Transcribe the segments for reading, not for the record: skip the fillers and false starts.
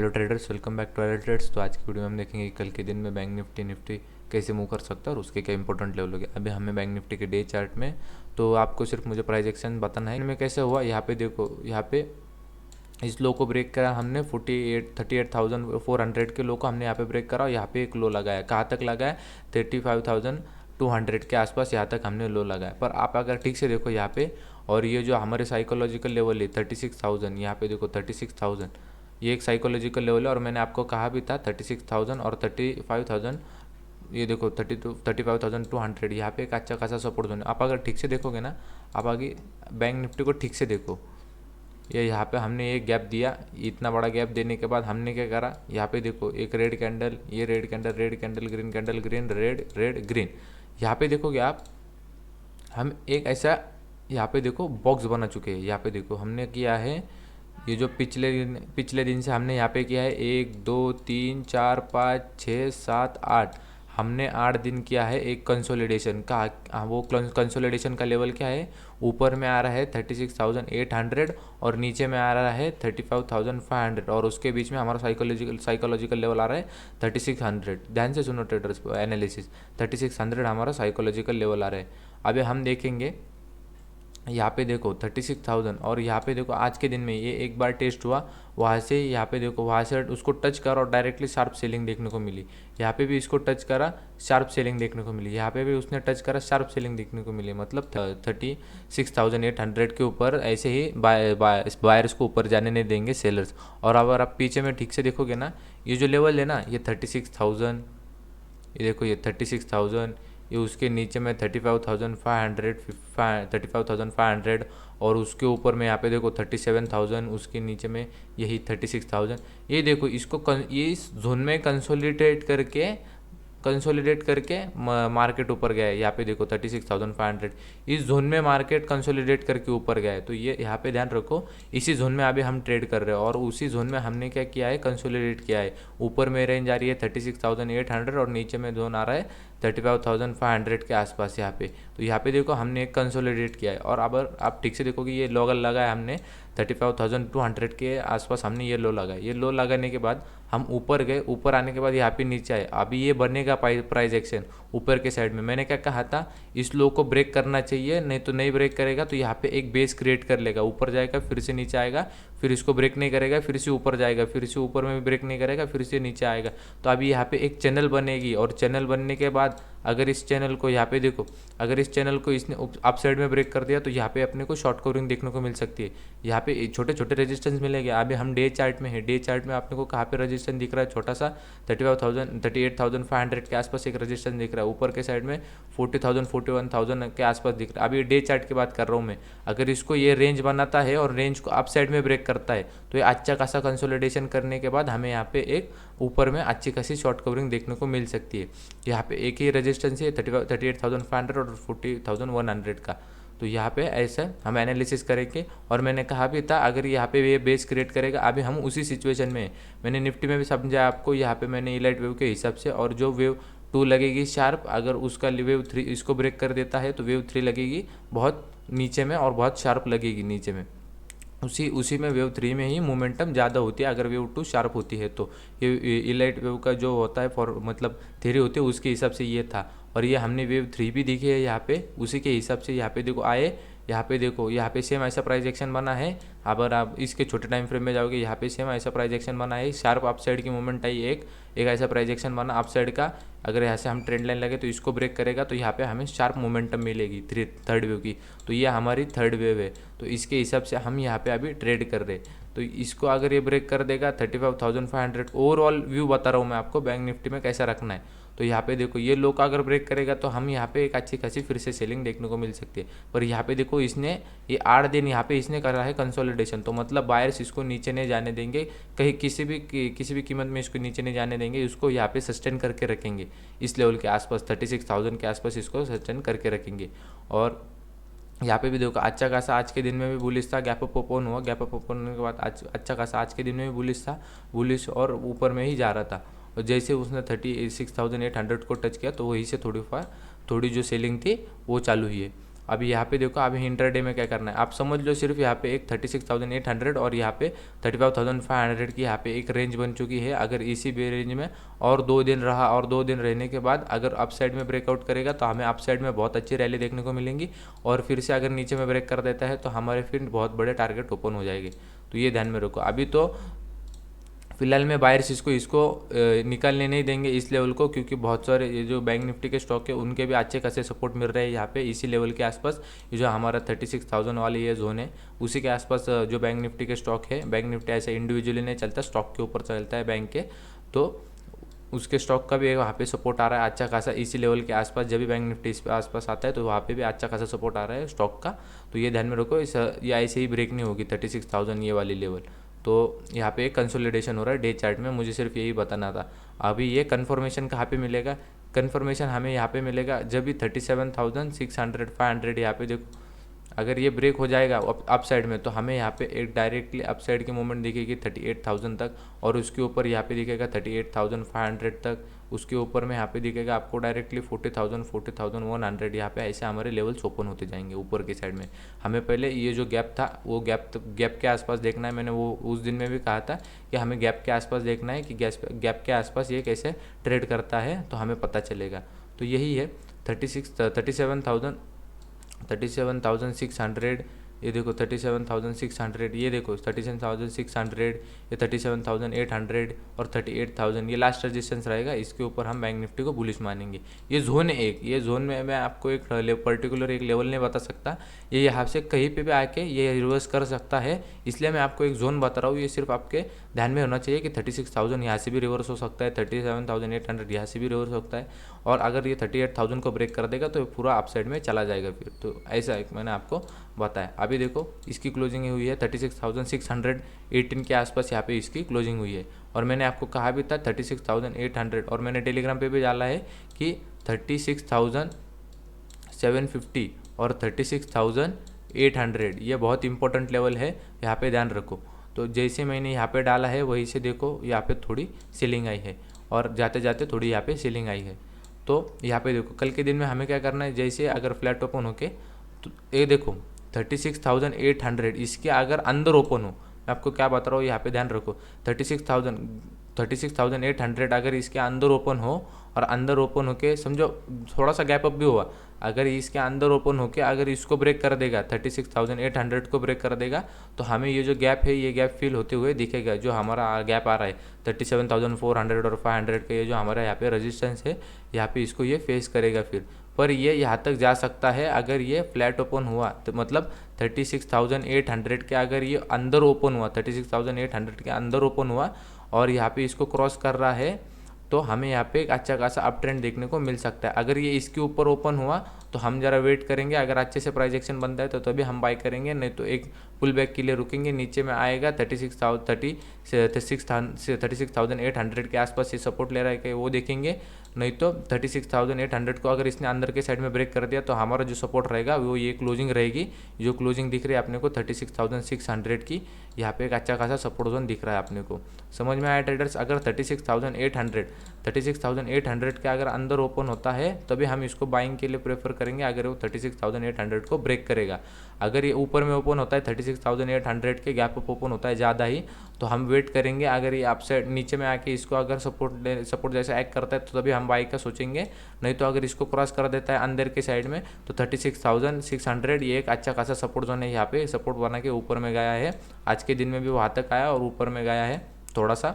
Hello traders, welcome back to hello trades. तो आज की वीडियो में हम देखेंगे कि कल के दिन में बैंक निफ्टी कैसे मूव कर सकता है और उसके क्या इंपॉर्टेंट लेवल हो गया। अभी हमें बैंक निफ्टी के डे चार्ट में तो आपको सिर्फ मुझे प्राइस एक्शन बताना है इनमें कैसे हुआ। यहाँ पे देखो, यहाँ पे इस लो को ब्रेक करा हमने 38,400 के लो को हमने यहाँ पे ब्रेक करा और यहाँ पे एक लो लगाया। कहाँ तक लगाया? 35,200 के आसपास यहाँ तक हमने लो लगाया। पर आप अगर ठीक से देखो यहाँ पे, और ये जो हमारे साइकोलॉजिकल लेवल है 36,000, यहाँ पे देखो 36,000, ये एक साइकोलॉजिकल लेवल है। और मैंने आपको कहा भी था 36,000 और 35,000, ये देखो 35,200, यहाँ पे एक अच्छा खासा सपोर्ट जोन है। आप अगर ठीक से देखोगे ना, आप आगे बैंक निफ्टी को ठीक से देखो, ये यहाँ पे हमने एक गैप दिया, इतना बड़ा गैप देने के बाद हमने क्या करा, यहाँ पे देखो एक रेड कैंडल, ये red candle, red candle, green candle, green, red, red, green. यहाँ पे देखोगे आप, हम एक ऐसा यहाँ पे देखो बॉक्स बना चुके हैं। यहाँ पे देखो हमने किया है, ये जो पिछले दिन से हमने यहाँ पे किया है 1 2 3 4 5 6 7 8, हमने 8 दिन किया है एक कंसोलिडेशन का। वो कंसोलिडेशन का लेवल क्या है? ऊपर में आ रहा है 36,800 और नीचे में आ रहा है 35,500 और उसके बीच में हमारा साइकोलॉजिकल लेवल आ रहा है 3600। ध्यान से सुनो ट्रेडर्स, एनालिसिस 3600 हमारा साइकोलॉजिकल लेवल आ रहा है। अभी हम देखेंगे यहाँ पे देखो 36,000 और यहाँ पे देखो आज के दिन में ये एक बार टेस्ट हुआ, वहाँ से यहाँ पे देखो, वहाँ से उसको टच करा और डायरेक्टली शार्प सेलिंग देखने को मिली। यहाँ पे भी इसको टच करा, शार्प सेलिंग देखने को मिली। यहाँ पे भी उसने टच करा, शार्प सेलिंग देखने को मिली। मतलब 36,800 के ऊपर ऐसे ही बायर्स को ऊपर जाने नहीं देंगे सेलर्स। और अगर आप पीछे में ठीक से देखोगे ना, ये जो लेवल है ना, ये 36,000, ये देखो ये 36,000, ये उसके नीचे में 35,500 और उसके ऊपर में यहाँ पे देखो 37,000, उसके नीचे में यही 36,000। ये देखो इसको ये इस जोन में कंसोलिडेट करके मार्केट ऊपर गया है। यहाँ पे देखो 36,500, इस जोन में मार्केट कंसोलिडेट करके ऊपर गया है। तो ये यहाँ पे ध्यान रखो, इसी जोन में अभी हम ट्रेड कर रहे हैं और उसी जोन में हमने क्या किया है, कंसोलिडेट किया है। ऊपर में रेंज आ रही है 36,800 और नीचे में जोन आ रहा है 35,500 के आसपास यहाँ पे। तो यहाँ पे देखो हमने एक कंसोलिडेट किया है। और अब आप ठीक से देखोगे, ये लो लगा है हमने 35,200 के आसपास, हमने ये लो लगाया। ये लो लगाने के बाद हम ऊपर गए, ऊपर आने के बाद यहाँ पे नीचे आए। अभी ये बनेगा प्राइस एक्शन ऊपर के साइड में। मैंने क्या कहा था, इस लो को ब्रेक करना चाहिए, नहीं तो नहीं ब्रेक करेगा तो यहाँ पे एक बेस क्रिएट कर लेगा, ऊपर जाएगा फिर से नीचे आएगा, फिर इसको ब्रेक नहीं करेगा, फिर से ऊपर जाएगा, फिर से ऊपर में भी ब्रेक नहीं करेगा, फिर से नीचे आएगा। तो अभी यहाँ पे एक चैनल बनेगी और चैनल बनने के बाद अगर इस चैनल को यहाँ पे देखो, अगर इस चैनल को इसने अप साइड में ब्रेक कर दिया तो यहाँ पे अपने को शॉर्ट कवरिंग देखने को मिल सकती है। यहाँ पे छोटे छोटे रेजिस्टेंस मिलेंगे। अभी हम डे चार्ट में है, डे चार्ट में आपने को कहाँ पे रेजिस्टेंस दिख रहा है, छोटा सा 38,500 के आसपास एक रेजिस्टेंस दिख रहा है। ऊपर के साइड में 40,000 41,000 के आसपास दिख रहा है। अभी डे चार्ट की बात कर रहा हूँ मैं। अगर इसको ये रेंज बनाता है और रेंज को अप साइड में ब्रेक करता है तो ये अच्छा खासा कंसोलिडेशन करने के बाद हमें यहाँ पे एक ऊपर में अच्छी खासी शॉर्ट कवरिंग देखने को मिल सकती है। यहाँ पे एक ही रेजिस्टेंस है 38,500 और 40,100 का। तो यहाँ पे ऐसा हम एनालिसिस करेंगे। और मैंने कहा भी था, अगर यहाँ पे ये बेस क्रिएट करेगा, अभी हम उसी सिचुएशन में, मैंने निफ्टी में भी समझा आपको, यहाँ पे मैंने इलाइट वेव के हिसाब से, और जो वेव 2 लगेगी शार्प, अगर उसका वेव 3 इसको ब्रेक कर देता है तो वेव 3 लगेगी बहुत नीचे में और बहुत शार्प लगेगी नीचे में। उसी में वेव 3 में ही मोमेंटम ज़्यादा होती है अगर वेव 2 शार्प होती है तो। ये इलाइट वेव का जो होता है फॉर मतलब थ्योरी होती है, उसके हिसाब से ये था। और ये हमने वेव 3 भी देखी है यहाँ पे, उसी के हिसाब से यहाँ पे देखो आए। यहाँ पे देखो, यहाँ पे सेम ऐसा प्राइस एक्शन बना है। अगर आप इसके छोटे टाइम फ्रेम में जाओगे, यहाँ पे सेम ऐसा प्राइस एक्शन बना है, शार्प अपसाइड की मूवमेंट आई, एक ऐसा प्राइस एक्शन बना अपसाइड का। अगर यहाँ से हम ट्रेंड लाइन लगे तो इसको ब्रेक करेगा तो यहाँ पे हमें शार्प मोमेंटम मिलेगी थर्ड वेव की। तो ये हमारी थर्ड वेव है, तो इसके हिसाब से हम यहाँ पे अभी ट्रेड कर रहे हैं। तो इसको अगर ये ब्रेक कर देगा 35,500, ओवरऑल व्यू बता रहा हूँ मैं आपको बैंक निफ्टी में कैसा रखना है। तो यहाँ पे देखो, ये लो का अगर ब्रेक करेगा तो हम यहाँ पे एक अच्छी खासी फिर से सेलिंग देखने को मिल सकती है। पर यहाँ पे देखो, इसने ये 8 दिन यहाँ पे इसने करा है कंसोलिडेशन, तो मतलब बायर्स इसको नीचे नहीं जाने देंगे, कहीं किसी भी कीमत में इसको नीचे नहीं जाने देंगे। इसको यहाँ पे सस्टेन करके रखेंगे इस लेवल के आसपास, 36,000 के आसपास इसको सस्टेन करके रखेंगे। और यहाँ पे भी देखो अच्छा खासा आज के दिन में भी बुलिश था, गैप अप ओपन हुआ, गैप अप ओपन होने के बाद अच्छा खासा आज के दिन में भी बुलिश था, बुलिश और ऊपर में ही जा रहा था। और जैसे उसने 36,800 को टच किया तो वहीं से थोड़ी जो सेलिंग थी वो चालू हुई है। अभी यहाँ पे देखो अभी इंटरडे में क्या करना है, आप समझ लो सिर्फ यहाँ पे एक 36,800 और यहाँ पे 35,500 की यहाँ पे एक रेंज बन चुकी है। अगर इसी बे रेंज में और 2 दिन रहा और 2 दिन रहने के बाद अगर अप साइड में ब्रेकआउट करेगा तो हमें अप साइड में बहुत अच्छी रैली देखने को मिलेंगी, और फिर से अगर नीचे में ब्रेक कर देता है तो हमारे फिर बहुत बड़े टारगेट ओपन हो जाएंगे। तो ये ध्यान में रखो। अभी तो फिलहाल में बायर्स इसको निकालने नहीं देंगे इस लेवल को, क्योंकि बहुत सारे ये जो बैंक निफ्टी के स्टॉक है उनके भी अच्छे खासे सपोर्ट मिल रहे हैं यहाँ पे इसी लेवल के आसपास। ये जो हमारा 36,000 वाली ये जोन है उसी के आसपास जो बैंक निफ्टी के स्टॉक है, बैंक निफ्टी ऐसे इंडिविजुअली नहीं चलता, स्टॉक के ऊपर चलता है बैंक के, तो उसके स्टॉक का भी वहाँ पे सपोर्ट आ रहा है अच्छा खासा इसी लेवल के आसपास। जब भी बैंक निफ्टी इस आसपास आता है तो वहाँ पे भी अच्छा खासा सपोर्ट आ रहा है स्टॉक का। तो ये ध्यान में रखो, ये ऐसे ही ब्रेक नहीं होगी 36,000 ये वाली लेवल। तो यहाँ पे एक कंसोलिडेशन हो रहा है डे चार्ट में, मुझे सिर्फ यही बताना था। अभी ये कन्फर्मेशन कहाँ पे मिलेगा, कन्फर्मेशन हमें यहाँ पे मिलेगा जब भी 37,600 500 यहाँ पे देखो अगर ये ब्रेक हो जाएगा अप साइड में तो हमें यहाँ पे एक डायरेक्टली अप साइड की मूवमेंट दिखेगी 38,000 तक, और उसके ऊपर यहाँ पे दिखेगा 38,500 तक, उसके ऊपर में यहाँ पे दिखेगा आपको डायरेक्टली 40,000 40,100 यहाँ पे ऐसे हमारे लेवल्स ओपन होते जाएंगे ऊपर की साइड में। हमें पहले ये जो गैप था वो गैप के आसपास देखना है, मैंने वो उस दिन में भी कहा था कि हमें गैप के आसपास देखना है कि गैप के आसपास ये कैसे ट्रेड करता है तो हमें पता चलेगा। तो यही है 37,600 ये देखो 37,600, ये देखो 37,600, ये 37,800 और 38,000 ये लास्ट रेजिस्टेंस रहेगा। इसके ऊपर हम बैंक निफ्टी को बुलिश मानेंगे। ये जोन है एक, ये जोन में मैं आपको एक पर्टिकुलर एक लेवल नहीं बता सकता, ये यहाँ से कहीं पे भी आके ये रिवर्स कर सकता है, इसलिए मैं आपको एक जोन बता रहा हूँ। ये सिर्फ आपके ध्यान में होना चाहिए कि 36,000 यहाँ से भी रिवर्स हो सकता है, 37,800 यहाँ से भी रिवर्स हो सकता है, और अगर ये 38,000 को ब्रेक कर देगा तो पूरा अपसाइड में चला जाएगा फिर। तो ऐसा एक मैंने आपको बताया। अभी देखो इसकी क्लोजिंग हुई है 36,618 के आसपास यहाँ पे इसकी क्लोजिंग हुई है, और मैंने आपको कहा भी था 36,800, और मैंने टेलीग्राम पे भी डाला है कि 36,750 और 36,800 ये बहुत इंपॉर्टेंट लेवल है, यहाँ पे ध्यान रखो। तो जैसे मैंने यहाँ पे डाला है वहीं से देखो यहाँ पे थोड़ी सीलिंग आई है और जाते जाते थोड़ी यहाँ पे सीलिंग आई है। तो यहाँ पे देखो कल के दिन में हमें क्या करना है, जैसे अगर फ्लैट ओपन होके तो ये देखो 36,800 इसके अगर अंदर ओपन हो, मैं आपको क्या बता रहा हूँ यहाँ पे ध्यान रखो, 36,800 अगर इसके अंदर ओपन हो और अंदर ओपन होके समझो थोड़ा सा गैप अप भी हुआ, अगर इसके अंदर ओपन होके अगर इसको ब्रेक कर देगा 36,800 को ब्रेक कर देगा तो हमें ये जो गैप है ये गैप फिल होते हुए दिखेगा। जो हमारा गैप आ रहा है 37,400 और 500 का, ये जो हमारा यहाँ पे रेजिस्टेंस है यहाँ पे इसको ये फेस करेगा फिर, पर ये यहाँ तक जा सकता है अगर ये फ्लैट ओपन हुआ तो मतलब 36,800 के अगर ये अंदर ओपन हुआ, 36,800 के अंदर ओपन हुआ और यहाँ पे इसको क्रॉस कर रहा है तो हमें यहाँ पे एक अच्छा खासा अप ट्रेंड देखने को मिल सकता है। अगर ये इसके ऊपर ओपन हुआ तो हम ज़रा वेट करेंगे, अगर अच्छे से प्राइस एक्शन बनता है तो तभी हम बाय करेंगे, नहीं तो एक पुल बैक के लिए रुकेंगे। नीचे में आएगा 36,800 के आसपास ये सपोर्ट ले रहा है कि वो देखेंगे, नहीं तो 36,800 को अगर इसने अंदर के साइड में ब्रेक कर दिया तो हमारा जो सपोर्ट रहेगा वो ये क्लोजिंग रहेगी। जो क्लोजिंग दिख रही है अपने को 36,600 की, यहाँ पे एक अच्छा खासा सपोर्ट जोन दिख रहा है अपने को। समझ में आया ट्रेडर्स? अगर 36,800 के अगर अंदर ओपन होता है तभी हम इसको बाइंग के लिए प्रेफर करेंगे, अगर वो 36,800 को ब्रेक करेगा। अगर ये ऊपर में ओपन होता है 36,800 के गैप अप ओपन होता है ज़्यादा ही तो हम वेट करेंगे। अगर ये अपसाइड नीचे में आके इसको अगर सपोर्ट जैसा एक्ट करता है तो तभी हम बाई का सोचेंगे, नहीं तो अगर इसको क्रॉस कर देता है अंदर के साइड में तो 36,600 ये एक अच्छा खासा सपोर्ट जोन है। यहाँ पे सपोर्ट बना के ऊपर में गया है, आज के दिन में भी वहाँ तक आया और ऊपर में गया है थोड़ा सा,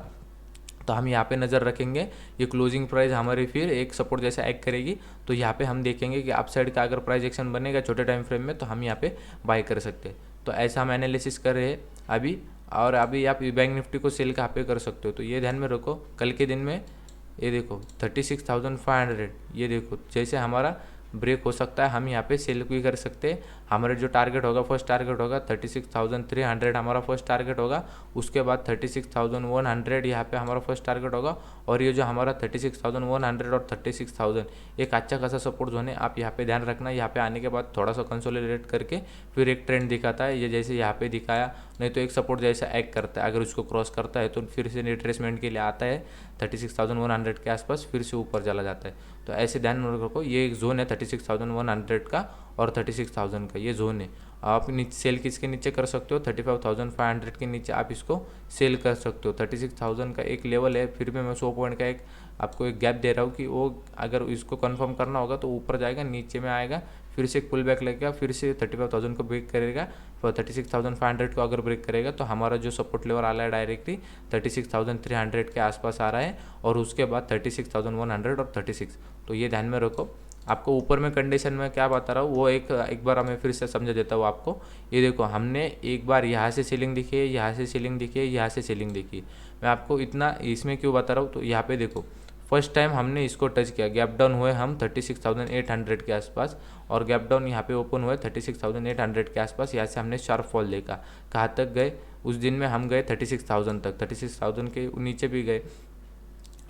तो हम यहाँ पे नज़र रखेंगे। ये क्लोजिंग प्राइस हमारी फिर एक सपोर्ट जैसा एक्ट करेगी तो यहाँ पे हम देखेंगे कि अपसाइड का अगर प्राइस एक्शन बनेगा छोटे टाइम फ्रेम में तो हम यहाँ पे बाय कर सकते हैं। तो ऐसा हम एनालिसिस कर रहे हैं अभी, और अभी आप बैंक निफ्टी को सेल कहाँ पे कर सकते हो तो ये ध्यान में रखो। कल के दिन में ये देखो 36,500 ये देखो जैसे हमारा ब्रेक हो सकता है हम यहाँ पे सेल भी कर सकते हैं। हमारा जो टारगेट होगा फर्स्ट टारगेट होगा 36,300 हमारा फर्स्ट टारगेट होगा, उसके बाद 36,100 यहाँ पे हमारा फर्स्ट टारगेट होगा, और ये जो हमारा 36,100 और 36,000 एक अच्छा खासा सपोर्ट जोन है। आप यहाँ पे ध्यान रखना, यहाँ पे आने के बाद थोड़ा सा कंसोलिडेट करके फिर एक ट्रेंड दिखाता है, ये जैसे यहाँ पे दिखाया, नहीं तो एक सपोर्ट जैसा एक्ट करता है। अगर उसको क्रॉस करता है तो फिर से रिट्रेसमेंट के लिए आता है 36,100 के आसपास, फिर से ऊपर चला जाता है। तो ऐसे ध्यान में रखो, ये एक जोन है 36,100 का और 36,000 का, ये जोन है। आप नीचे सेल किसके नीचे कर सकते हो, 35,500 के नीचे आप इसको सेल कर सकते हो। 36,000 का एक लेवल है, फिर भी मैं 100 पॉइंट का एक आपको एक गैप दे रहा हूँ कि वो अगर इसको कंफर्म करना होगा तो ऊपर जाएगा, नीचे में आएगा, फिर से एक पुल बैक लगेगा, फिर से 35,000 को ब्रेक करेगा, और 36,500 को अगर ब्रेक करेगा तो हमारा जो सपोर्ट लेवल आ रहा है डायरेक्टली 36,300 के आसपास आ रहा है, और उसके बाद 36,100 और 36। तो ये ध्यान में रखो। आपको ऊपर में कंडीशन में क्या बता रहा हूँ वो एक बार मैं फिर से समझा देता हूँ आपको। ये देखो, हमने एक बार यहाँ से सीलिंग दिखी है, यहाँ से सीलिंग दिखी है, यहाँ से सीलिंग दिखी। मैं आपको इतना इसमें क्यों बता रहा हूँ, तो यहाँ पे देखो फर्स्ट टाइम हमने इसको टच किया, गैप डाउन हुए हम 36,800 के आसपास, और गैप डाउन यहाँ पे ओपन हुए 36,800 के आसपास। यहाँ से हमने शार्प फॉल देखा, कहाँ तक गए उस दिन में, हम गए 36,000 तक, 36,000 के नीचे भी गए।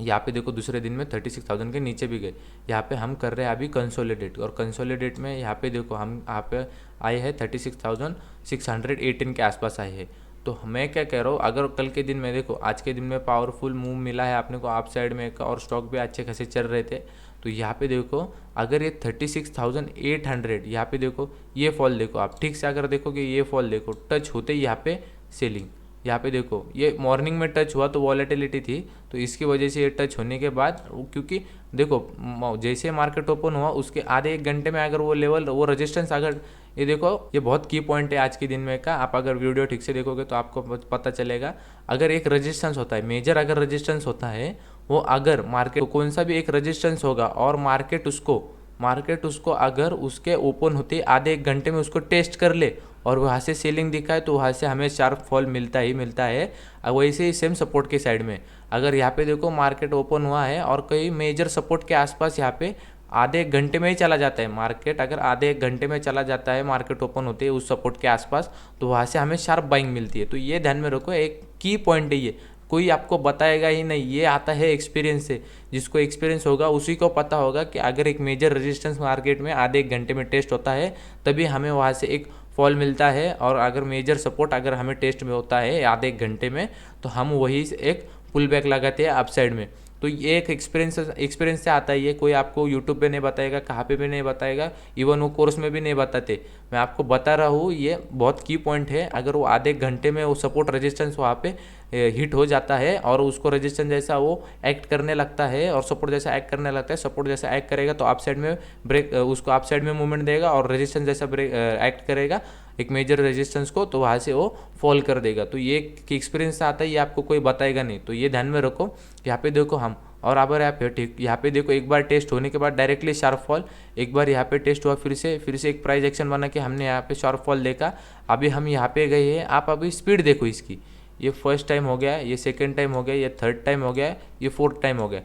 यहाँ पे देखो दूसरे दिन में 36,000 के नीचे भी गए। यहाँ पे हम कर रहे हैं अभी कंसोलिडेट, और कंसोलिडेट में यहाँ पे देखो हम यहाँ पे आए हैं 36,618 के आसपास आए हैं। तो मैं क्या कह रहा हूँ, अगर कल के दिन में देखो, आज के दिन में पावरफुल मूव मिला है आपने को आप साइड में एक, और स्टॉक भी अच्छे खासे चल रहे थे, तो यहाँ पे देखो अगर ये 36,800, यहाँ पे देखो ये फॉल देखो, आप ठीक से अगर देखोगे ये फॉल देखो, टच होते ही यहाँ पे सेलिंग, यहाँ पे देखो ये मॉर्निंग में टच हुआ तो वॉलेटिलिटी थी, तो इसकी वजह से ये टच होने के बाद, क्योंकि देखो जैसे मार्केट ओपन हुआ उसके आधे एक घंटे में अगर वो लेवल, वो रेजिस्टेंस, अगर ये देखो, ये बहुत की पॉइंट है आज के दिन में का, आप अगर वीडियो ठीक से देखोगे तो आपको पता चलेगा। अगर एक रेजिस्टेंस होता है, मेजर अगर रेजिस्टेंस होता है, वो अगर मार्केट कौन सा भी एक रेजिस्टेंस होगा और मार्केट उसको अगर उसके ओपन होते आधे एक घंटे में उसको टेस्ट कर ले और वहाँ से सेलिंग दिखाए, तो वहाँ से हमें शार्प फॉल मिलता ही मिलता है। वैसे ही सेम सपोर्ट के साइड में अगर यहाँ पे देखो मार्केट ओपन हुआ है और कई मेजर सपोर्ट के आसपास यहाँ पे आधे एक घंटे में ही चला जाता है मार्केट, अगर आधे एक घंटे में चला जाता है मार्केट ओपन होते है उस सपोर्ट के आसपास, तो वहाँ से हमें शार्प बाइंग मिलती है। तो ये ध्यान में रखो, एक की पॉइंट है ये, कोई आपको बताएगा ही नहीं, ये आता है एक्सपीरियंस से। जिसको एक्सपीरियंस होगा उसी को पता होगा कि अगर एक मेजर रेजिस्टेंस मार्केट में आधे एक घंटे में टेस्ट होता है तभी हमें वहाँ से एक फॉल मिलता है, और अगर मेजर सपोर्ट अगर हमें टेस्ट में होता है आधे एक घंटे में तो हम वही एक पुल बैक लगाते हैं अपसाइड में। तो ये एक एक्सपीरियंस से आता है, ये कोई आपको यूट्यूब पे नहीं बताएगा, कहाँ पे भी नहीं बताएगा, इवन वो कोर्स में भी नहीं बताते। मैं आपको बता रहा हूँ, ये बहुत की पॉइंट है। अगर वो आधे घंटे में वो सपोर्ट रेजिस्टेंस वहाँ पे हिट हो जाता है और उसको रेजिस्टेंस जैसा वो एक्ट करने लगता है और सपोर्ट जैसा एक्ट करने लगता है, सपोर्ट जैसा एक्ट करेगा तो अप साइड में ब्रेक, उसको अप साइड में मूवमेंट देगा, और रेजिस्टेंस जैसा ब्रेक एक्ट करेगा एक मेजर रेजिस्टेंस को, तो वहाँ से वो फॉल कर देगा। तो ये एक्सपीरियंस से आता है, ये आपको कोई बताएगा नहीं। तो ये ध्यान में रखो। यहाँ पे देखो हम, और अब यहाँ पे ठीक, यहाँ पे देखो एक बार टेस्ट होने के बाद डायरेक्टली शार्प फॉल, एक बार यहाँ पे टेस्ट हुआ, फिर से एक प्राइस एक्शन बना के हमने यहाँ पे शार्प फॉल देखा। अभी हम यहाँ पे गए हैं, आप अभी स्पीड देखो इसकी, ये फर्स्ट टाइम हो गया, ये सेकेंड टाइम हो गया, ये थर्ड टाइम हो गया, ये फोर्थ टाइम हो गया।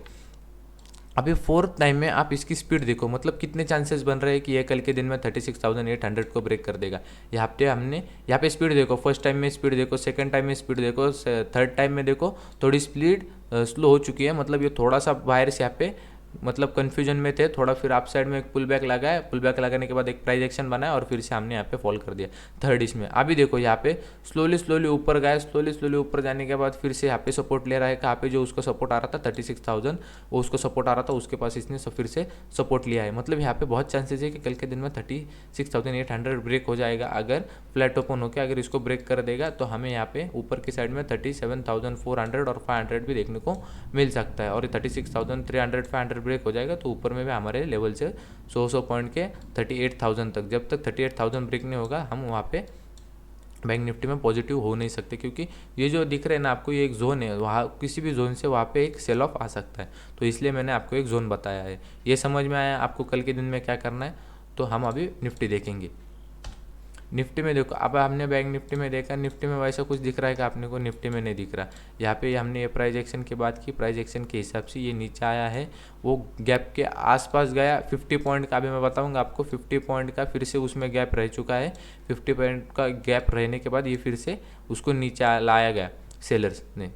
अभी फोर्थ टाइम में आप इसकी स्पीड देखो, मतलब कितने चांसेस बन रहे हैं कि ये कल के दिन में 36,800 को ब्रेक कर देगा। यहाँ पे स्पीड देखो, फर्स्ट टाइम में स्पीड देखो, सेकंड टाइम में स्पीड देखो, थर्ड टाइम में देखो थोड़ी स्पीड स्लो हो चुकी है, मतलब ये थोड़ा सा बायर्स यहाँ पे मतलब कन्फ्यूजन में थे थोड़ा, फिर आप साइड में एक पुल बैक लगाया, पुल बैक लगाने के बाद एक प्राइस एक्शन बनाया और फिर से हमने यहाँ पे फॉल कर दिया थर्ड इसमें। अभी देखो यहाँ पे स्लोली ऊपर गया, स्लोली ऊपर जाने के बाद फिर से यहाँ पे सपोर्ट ले रहा है, कहाँ पे जो उसको सपोर्ट आ रहा था 36,000, वो उसको सपोर्ट आ रहा था, उसके पास इसने फिर से सपोर्ट लिया है। मतलब यहाँ पे बहुत चांसेस है कि कल के दिन में 36,800 ब्रेक हो जाएगा। अगर फ्लैट ओपन होकर अगर इसको ब्रेक कर देगा तो हमें यहाँ पे ऊपर की साइड में 37,400 और 500 भी देखने को मिल सकता है, और 36,300 500 ब्रेक हो जाएगा तो ऊपर में भी हमारे लेवल से 100 पॉइंट के 38,000 तक, जब तक 38,000 ब्रेक नहीं होगा हम वहाँ पे बैंक निफ्टी में पॉजिटिव हो नहीं सकते, क्योंकि ये जो दिख रहे हैं ना आपको, ये एक जोन है, वहाँ किसी भी जोन से वहाँ पे एक सेल ऑफ आ सकता है। तो इसलिए मैंने आपको एक जोन बताया है। ये समझ में आया आपको कल के दिन में क्या करना है। तो हम अभी निफ्टी देखेंगे। निफ्टी में देखो, अब हमने बैंक निफ्टी में देखा, निफ्टी में वैसा कुछ दिख रहा है कि आपने को निफ्टी में नहीं दिख रहा। यहाँ पे हमने ये प्राइस एक्शन की बात की, प्राइस एक्शन के हिसाब से ये नीचे आया है, वो गैप के आसपास गया 50 पॉइंट का। अभी मैं बताऊंगा आपको 50 पॉइंट का फिर से उसमें गैप रह चुका है। 50 पॉइंट का गैप रहने के बाद ये फिर से उसको नीचे लाया गया सेलर्स ने।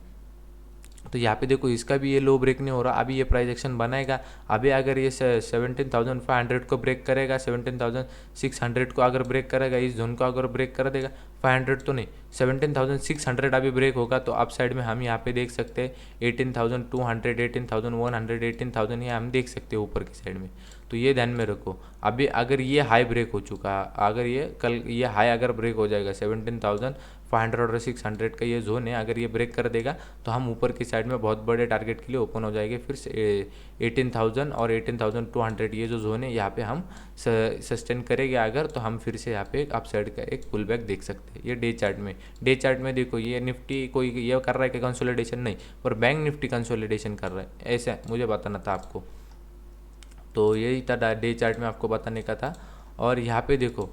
तो यहाँ पे देखो इसका भी ये लो ब्रेक नहीं हो रहा, अभी ये प्राइस एक्शन बनाएगा। अभी अगर ये 17,500 को ब्रेक करेगा, 17,600 को अगर ब्रेक करेगा, इस जोन को अगर ब्रेक कर देगा, 500 तो नहीं 17,600 अभी ब्रेक होगा, तो अप साइड में हम यहाँ पे देख सकते हैं 18,200, 18,100, 18,000 ये हम देख सकते हैं ऊपर की साइड में। तो ये ध्यान में रखो। अभी अगर ये हाई ब्रेक हो चुका, अगर ये कल ये हाई अगर ब्रेक हो जाएगा 17,500 और 600 का ये जोन है, अगर ये ब्रेक कर देगा तो हम ऊपर की साइड में बहुत बड़े टारगेट के लिए ओपन हो जाएंगे। फिर 18,000 और 18,200 ये जो जोन है यहाँ पे हम सस्टेन करेंगे अगर, तो हम फिर से यहाँ पे अप साइड का एक पुल बैक देख सकते हैं। ये डे चार्ट में देखो ये निफ्टी कोई ये कर रहा है कि कंसोलिडेशन नहीं, पर बैंक निफ्टी कंसोलिडेशन कर रहा है, ऐसा मुझे बताना था आपको। तो यही था डे चार्ट में आपको बताने का था। और यहाँ पे देखो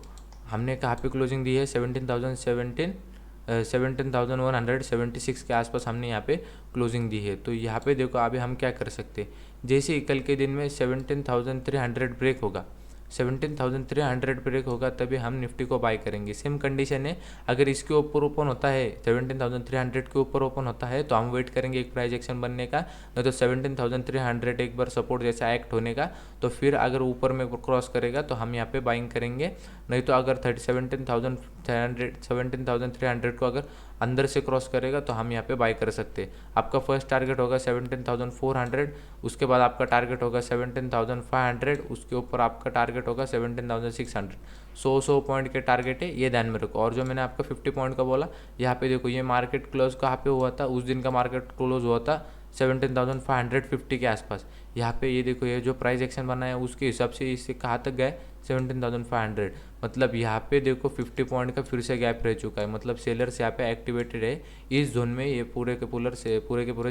हमने कहाँ पे क्लोजिंग दी है 17,176 के आसपास हमने यहाँ पे क्लोजिंग दी है। तो यहाँ पे देखो अभी हम क्या कर सकते हैं, जैसे ही कल के दिन में 17,300 ब्रेक होगा, 17,300 ब्रेक होगा तभी हम निफ्टी को बाय करेंगे। सेम कंडीशन है, अगर इसके ऊपर ओपन होता है 17,300 के ऊपर ओपन होता है तो हम वेट करेंगे एक प्राइस एक्शन बनने का, नहीं तो 17,300 एक बार सपोर्ट जैसा एक्ट होने का, तो फिर अगर ऊपर में क्रॉस करेगा तो हम यहाँ पे बाइंग करेंगे। नहीं तो अगर 17,300 को अगर अंदर से क्रॉस करेगा तो हम यहाँ पे बाय कर सकते हैं। आपका फर्स्ट टारगेट होगा 17,400, उसके बाद आपका टारगेट होगा 17,500, उसके ऊपर आपका टारगेट होगा 17,600। 100 पॉइंट के टारगेट है, ये ध्यान में रखो। और जो मैंने आपका 50 पॉइंट का बोला, यहाँ पे देखो ये मार्केट क्लोज कहाँ पे हुआ था, उस दिन का मार्केट क्लोज हुआ था 17,550 के आसपास। यहाँ पे ये देखो ये जो प्राइस एक्शन बना है उसके हिसाब से इससे कहाँ तक गए 17,500, मतलब यहाँ पे देखो 50 पॉइंट का फिर से गैप रह चुका है, मतलब सेलर्स यहाँ पे एक्टिवेटेड है इस जोन में। ये पूरे के पूरे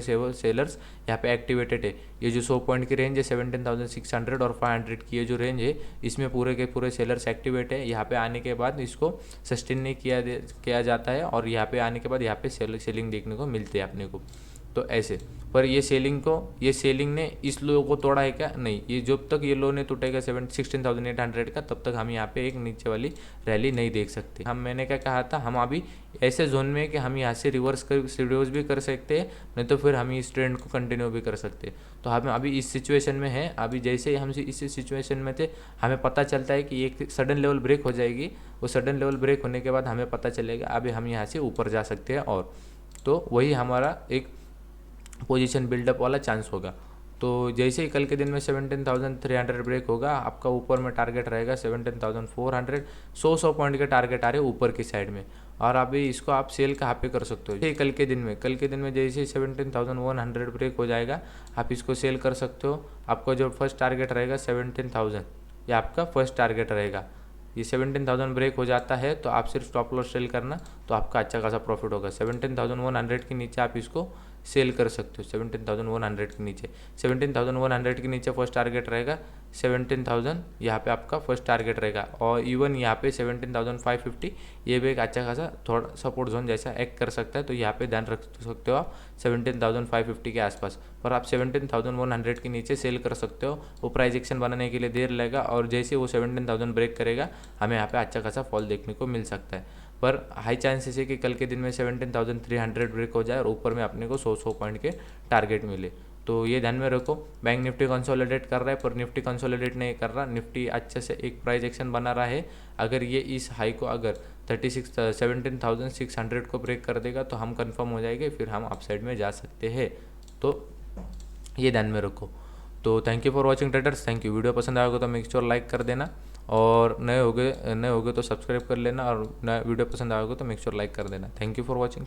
सेलर्स यहाँ पे एक्टिवेटेड है। ये जो 100 पॉइंट की रेंज है 17,600 और 500 की ये जो रेंज है, इसमें पूरे के पूरे सेलर्स एक्टिवेट है। यहाँ पे आने के बाद इसको सस्टेन नहीं किया जाता है, और यहाँ पे आने के बाद यहाँ पे सेलिंग देखने को मिलती है अपने को। तो ऐसे पर ये सेलिंग ने इस लो को तोड़ा है क्या? नहीं, ये जब तक ये लो ने टूटेगा 16,800 का, तब तक हम यहाँ पे एक नीचे वाली रैली नहीं देख सकते। मैंने क्या कहा था, हम अभी ऐसे जोन में है कि हम यहाँ से रिवर्स भी कर सकते हैं, नहीं तो फिर हम इस ट्रेंड को कंटिन्यू भी कर सकते हैं। तो हम अभी इस सिचुएशन में है, अभी जैसे ही हम इस सिचुएशन में थे हमें पता चलता है कि एक सडन लेवल ब्रेक हो जाएगी। वो सडन लेवल ब्रेक होने के बाद हमें पता चलेगा अभी हम यहाँ से ऊपर जा सकते हैं, और तो वही हमारा एक पोजीशन बिल्डअप वाला चांस होगा। तो जैसे ही कल के दिन में 17,300 ब्रेक होगा, आपका ऊपर में टारगेट रहेगा 17,400। 100 पॉइंट के टारगेट आ रहे ऊपर की साइड में, और अभी इसको आप सेल कहाँ पे कर सकते हो, जैसे कल के दिन में जैसे ही 17,100 ब्रेक हो जाएगा आप इसको सेल कर सकते हो। आपका जो फर्स्ट टारगेट रहेगा 17,000, ये आपका फर्स्ट टारगेट रहेगा। ये 17,000 ब्रेक हो जाता है तो आप सिर्फ स्टॉप लॉस सेल करना, तो आपका अच्छा खासा प्रॉफिट होगा। 17,100 के नीचे आप इसको सेल कर सकते हो। 17,100 के नीचे फर्स्ट टारगेट रहेगा 17,000, यहाँ पे आपका फर्स्ट टारगेट रहेगा। और इवन यहाँ पे 17,550 ये भी एक अच्छा खासा थोड़ा सपोर्ट जोन जैसा एक्ट कर सकता है। तो यहाँ पे ध्यान रख सकते हो आप 17,550 के आसपास, पर आप 17,100 के नीचे सेल कर सकते हो। वो प्राइस एक्शन बनाने के लिए देर लगेगा, और जैसे वो 17,000 ब्रेक करेगा हमें यहाँ पे अच्छा खासा फॉल देखने को मिल सकता है। पर हाई चांसेस है कि कल के दिन में 17,300 ब्रेक हो जाए और ऊपर में अपने को 100 पॉइंट के टारगेट मिले। तो ये ध्यान में रखो। बैंक निफ्टी कंसोलिडेट कर रहा है, पर निफ्टी कंसोलिडेट नहीं कर रहा, निफ्टी अच्छे से एक प्राइस एक्शन बना रहा है। अगर ये इस हाई को अगर 17,600 को ब्रेक कर देगा तो हम कंफर्म हो जाएंगे, फिर हम अपसाइड में जा सकते हैं। तो ये ध्यान में रखो। तो thank you for watching traders, thank you. Video पसंद आएगा तो मेक श्योर लाइक कर देना, और नए होगे तो सब्सक्राइब कर लेना, और नया वीडियो पसंद आएगा तो मेक श्योर लाइक कर देना। Thank you for watching.